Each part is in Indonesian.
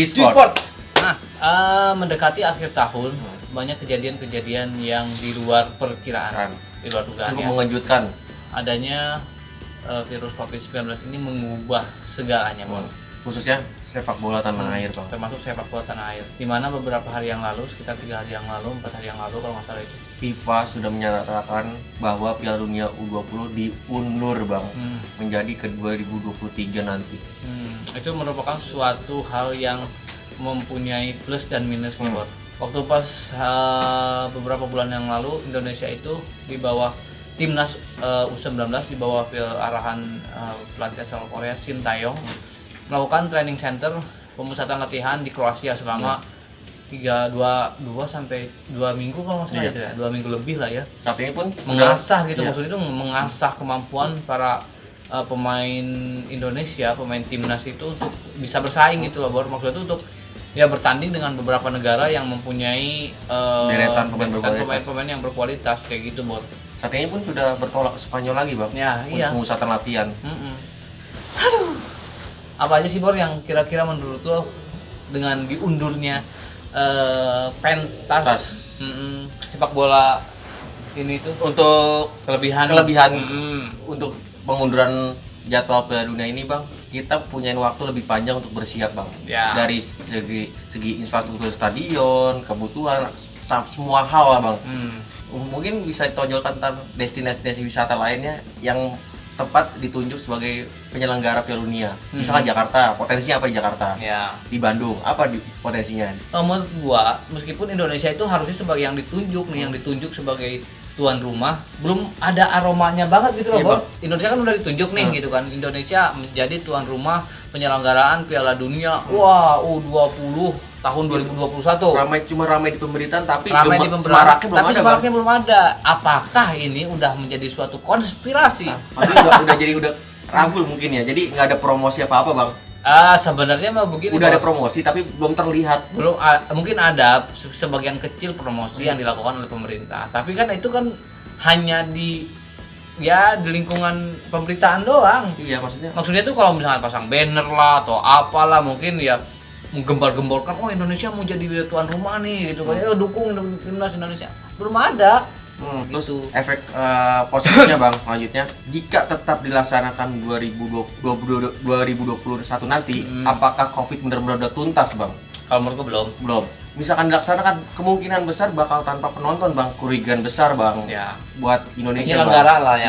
G-Sport. Nah, mendekati akhir tahun, banyak kejadian-kejadian yang di luar perkiraan, di luar dugaan Cukup ya. mengejutkan. Adanya virus COVID-19 ini mengubah segalanya, Bang. Khususnya sepak bola tanah air, Bang. Termasuk sepak bola tanah air. Di mana beberapa hari yang lalu, sekitar 3 hari yang lalu, 4 hari yang lalu kalau nggak salah itu. FIFA sudah menyatakan bahwa Piala Dunia U20 diundur, Bang, menjadi ke 2023 nanti. Itu merupakan suatu hal yang mempunyai plus dan minusnya, Bor. Waktu pas beberapa bulan yang lalu Indonesia itu di bawah timnas U19 di bawah arahan pelatih asal Korea Shin Tae-yong melakukan training center pemusatan latihan di Kroasia selama 2 sampai 2 minggu kalau nggak salah itu ya, 2 minggu lebih lah ya. Saat ini pun Mengasah gitu, maksudnya itu mengasah kemampuan para pemain Indonesia, pemain timnas itu untuk bisa bersaing gitu loh, Bor. Maksudnya itu untuk ya bertanding dengan beberapa negara yang mempunyai deretan pemain-pemain yang berkualitas kayak gitu, Bor. Saat ini pun sudah bertolak ke Spanyol lagi, Bang. Ya, iya. Pemusatan latihan. Aduh. Apa aja sih, Bor, yang kira-kira menurut lo dengan diundurnya pentas sepak bola ini tuh Untuk kelebihan untuk pengunduran jadwal Piala Dunia ini, Bang, kita punya waktu lebih panjang untuk bersiap, Bang. Ya. Dari segi infrastruktur stadion, kebutuhan, semua hal lah, Bang. Mungkin bisa ditonjolkan tentang destinasi wisata lainnya yang tempat ditunjuk sebagai penyelenggara Piala Dunia. Misalkan Jakarta, potensinya apa di Jakarta? Ya. Di Bandung, apa potensinya? Menurut gua, meskipun Indonesia itu harusnya sebagai yang ditunjuk nih, yang ditunjuk sebagai tuan rumah, belum ada aromanya banget gitu loh, Iya, Bor. Bang. Indonesia kan udah ditunjuk nih gitu kan. Indonesia menjadi tuan rumah penyelenggaraan Piala Dunia U20 tahun 2021. Ramai di pemberitaan, tapi Ramai di pemberitaan, tapi Bang. semaraknya belum ada. Apakah ini udah menjadi suatu konspirasi? Tapi udah ragul mungkin ya. Jadi nggak ada promosi apa-apa, Bang. Sebenarnya mah begini. Udah ada Bang. promosi tapi belum terlihat. Belum mungkin ada sebagian kecil promosi yang dilakukan oleh pemerintah, tapi kan itu kan hanya di lingkungan pemberitaan doang. Iya, Maksudnya tuh kalau misalnya pasang banner lah atau apalah, mungkin ya menggembar-gemborkan Indonesia mau jadi tuan rumah nih gitu kan, dukung timnas Indonesia. Belum ada. Terus Gitu. efek positifnya, Bang, selanjutnya jika tetap dilaksanakan 2021 nanti, apakah Covid benar-benar udah tuntas, Bang? Kalau menurutku belum. Belum. Misalkan dilaksanakan, kemungkinan besar bakal tanpa penonton, Bang. Kerugian besar, Bang. Ya. Buat Indonesia, Penyelenggara Bang. lah ya,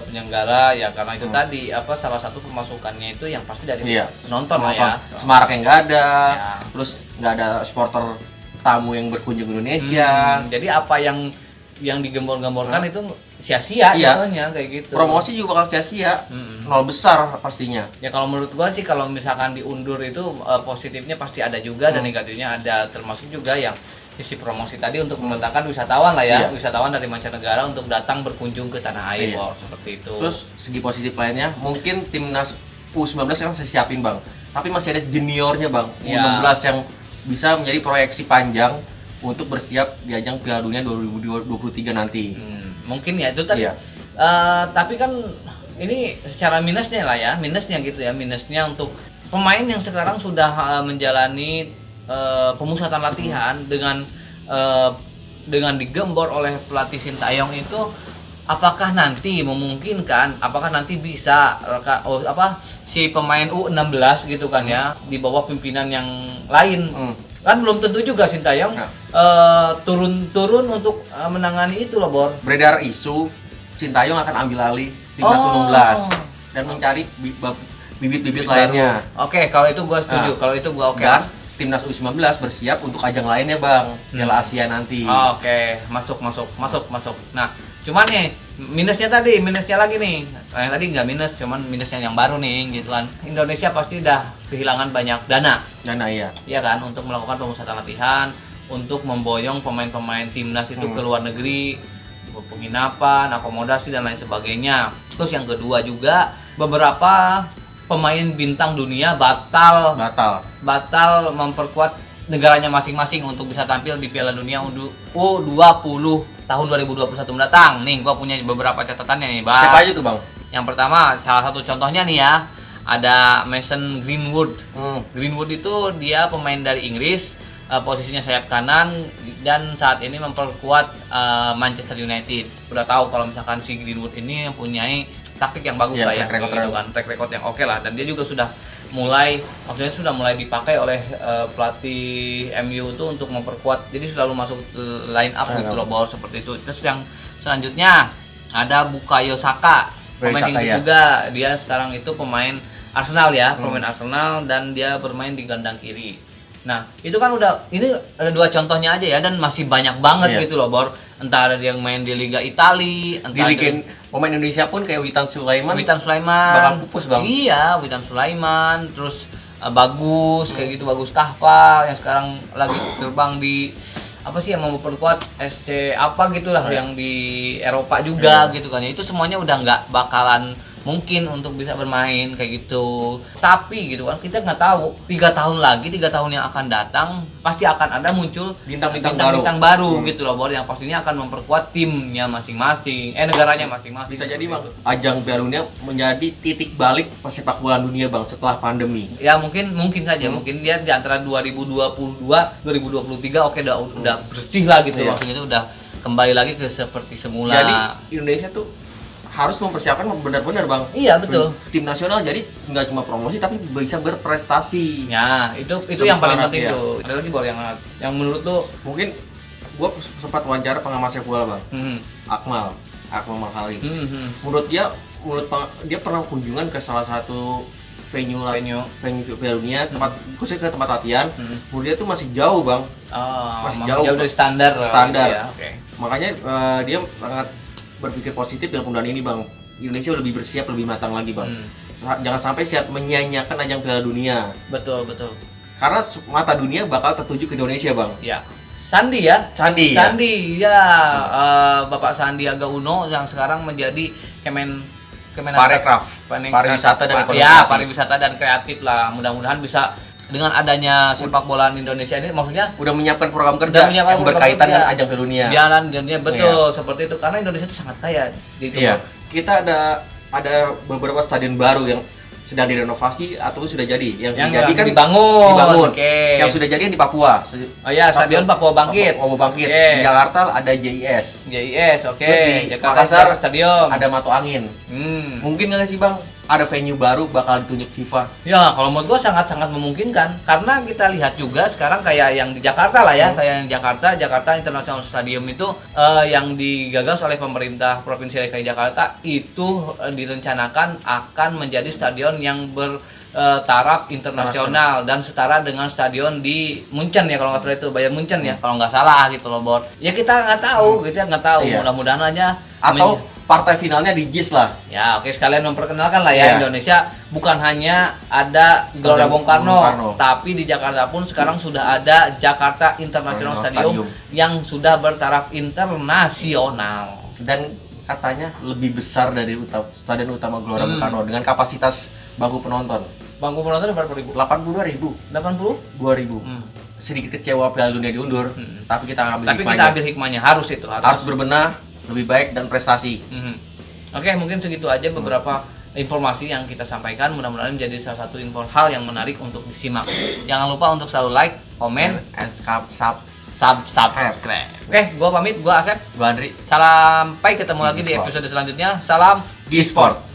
penyelenggara ya, karena itu Hmm. tadi salah satu pemasukannya itu yang pasti dari Iya. penonton lah ya. Semarak yang nggak ada, Ya. terus nggak ada supporter tamu yang berkunjung ke Indonesia. Jadi apa yang digembor-gemborkan itu sia-sia Iya. jatuhnya kayak gitu. Promosi juga bakal sia-sia, nol besar pastinya. Ya kalau menurut gua sih kalau misalkan diundur itu positifnya pasti ada juga dan negatifnya ada, termasuk juga yang sisi promosi tadi untuk mendatangkan wisatawan lah ya, Iya. wisatawan dari mancanegara untuk datang berkunjung ke tanah air, Iya. seperti itu. Terus segi positif lainnya, mungkin timnas U19 kan saya siapin, Bang. Tapi masih ada juniornya, Bang. Iya. U16 yang bisa menjadi proyeksi panjang untuk bersiap di ajang Piala Dunia 2023 nanti. Mungkin ya itu tadi. Iya. Tapi kan ini secara minusnya lah ya, minusnya untuk pemain yang sekarang sudah menjalani pemusatan latihan dengan digembor oleh pelatih Shin Tae-yong itu, apakah nanti memungkinkan, apakah nanti bisa si pemain U16 gitu kan ya di bawah pimpinan yang lain. Kan belum tentu juga Shin Tae-yong turun untuk menangani itu loh, Bor. Beredar isu Shin Tae-yong akan ambil alih timnas U16 dan mencari bibit-bibit lainnya. Oke, kalau itu gua setuju. Kalau itu gua oke. Dan timnas U19 bersiap untuk ajang lainnya, Bang. Piala Asia nanti. Oke, masuk. Nah, cuman nih minusnya lagi nih. Yang tadi nggak minus, cuman minusnya yang baru nih gitu kan. Indonesia pasti udah kehilangan banyak dana. Iya. Iya kan, untuk melakukan pemusatan latihan, untuk memboyong pemain-pemain timnas itu ke luar negeri, penginapan, akomodasi dan lain sebagainya. Terus yang kedua juga beberapa pemain bintang dunia batal memperkuat negaranya masing-masing untuk bisa tampil di Piala Dunia U20 tahun 2021 mendatang. Nih, gua punya beberapa catatannya nih, Bang. Siapa aja tuh, Bang? Yang pertama, salah satu contohnya nih ya, ada Mason Greenwood. Hmm. Greenwood itu dia pemain dari Inggris, posisinya sayap kanan dan saat ini memperkuat Manchester United. Udah tahu kalau misalkan si Greenwood ini mempunyai taktik yang bagus lah ya, track record gitu kan, track record yang oke lah, dan dia juga sudah mulai dipakai oleh pelatih MU itu untuk memperkuat, jadi selalu masuk line up gitu loh, bawah seperti itu. Terus yang selanjutnya ada Bukayo Saka, pemain Inggris juga, dia sekarang itu pemain Arsenal ya, pemain Arsenal, dan dia bermain di gelandang kiri. Nah, itu kan ini ada 2 contohnya aja ya, dan masih banyak banget gitu loh, Bor. Entah ada yang main di Liga Italia, entah di Liga pemain Indonesia pun kayak Witan Sulaiman bakal pupus, Bang. Iya, Witan Sulaiman, terus Bagus kayak gitu, Bagus Kahfa yang sekarang lagi terbang di apa sih yang mau memperkuat SC apa gitulah yang di Eropa juga gitu kan. Itu semuanya udah nggak bakalan mungkin untuk bisa bermain kayak gitu. Tapi gitu kan, kita nggak tahu 3 tahun lagi, 3 tahun yang akan datang pasti akan ada muncul bintang-bintang baru gitu loh, Bor, yang pastinya akan memperkuat timnya masing-masing, negaranya masing-masing. Bisa jadi, Bang, ajang Piala Dunia menjadi titik balik sepak bola dunia, Bang, setelah pandemi. Ya mungkin saja, mungkin dia di antara 2022 2023 oke udah bersih lah gitu, maksudnya itu udah kembali lagi ke seperti semula. Jadi Indonesia tuh harus mempersiapkan benar-benar, Bang. Iya, betul. Tim nasional jadi nggak cuma promosi tapi bisa berprestasi. Ya, itu yang paling penting tuh. Ada lagi, Bor, yang menurut tuh mungkin gua sempat wawancara pengamat sepak bola, Bang. Akmal Malhali. Menurut dia pernah kunjungan ke salah satu venue Piala Dunia, khususnya ke tempat latihan. Menurut dia tuh masih jauh, Bang. Masih jauh dari standar. Ya, okay. Makanya dia sangat berpikir positif dengan penggunaan ini, Bang. Indonesia lebih bersiap, lebih matang lagi, Bang. Jangan sampai siap menyia-nyiakan ajang Piala Dunia. Betul. Karena mata dunia bakal tertuju ke Indonesia, Bang. Ya. Sandi ya. Bapak Sandiaga Uno yang sekarang menjadi pariwisata dan ekonomi. Ya, pariwisata dan kreatif lah. Mudah-mudahan bisa dengan adanya sepak bola Indonesia ini, maksudnya udah menyiapkan program kerja yang berkaitan dengan ajang Piala Dunia. Piala Dunia, betul, seperti itu, karena Indonesia itu sangat kaya gitu. Iya. Kita ada beberapa stadion baru yang sedang direnovasi ataupun sudah jadi, yang jadi kan dibangun. Okay. Yang sudah jadi yang di Papua. Stadion Papua Bangkit. Di Jakarta ada JIS, oke. Terus di Jakarta Makassar Stadion ada Mato Angin. Mungkin nggak sih, Bang, ada venue baru bakal ditunjuk FIFA? Ya, kalau menurut gua sangat-sangat memungkinkan, karena kita lihat juga sekarang kayak yang di Jakarta lah ya, kayak yang Jakarta International Stadium itu yang digagas oleh pemerintah Provinsi DKI Jakarta itu direncanakan akan menjadi stadion yang bertaraf internasional dan setara dengan stadion di Munchen ya, kalau nggak salah itu Bayern Munchen ya, kalau nggak salah gitu loh, Bor. Ya kita nggak tahu, mudah-mudahan aja. Atau partai finalnya di JIS lah. Ya, oke, sekalian memperkenalkan lah ya, Indonesia bukan hanya ada Gelora Bung Karno, tapi di Jakarta pun sekarang sudah ada Jakarta International Stadium yang sudah bertaraf internasional. Dan katanya lebih besar dari stadion utama Gelora Bung Karno dengan kapasitas bangku penonton. Bangku penonton berapa ribu? 82.000. Sedikit kecewa Piala Dunia diundur, tapi kita ambil hikmahnya. Kita ambil hikmahnya, harus berbenah lebih baik dan prestasi. Oke, mungkin segitu aja beberapa informasi yang kita sampaikan. Mudah-mudahan menjadi salah satu hal yang menarik untuk disimak. Jangan lupa untuk selalu like, komen, and subscribe. Oke, gua pamit, gua Asep, gua Andri. sampai ketemu lagi di episode selanjutnya. Salam G-Sport.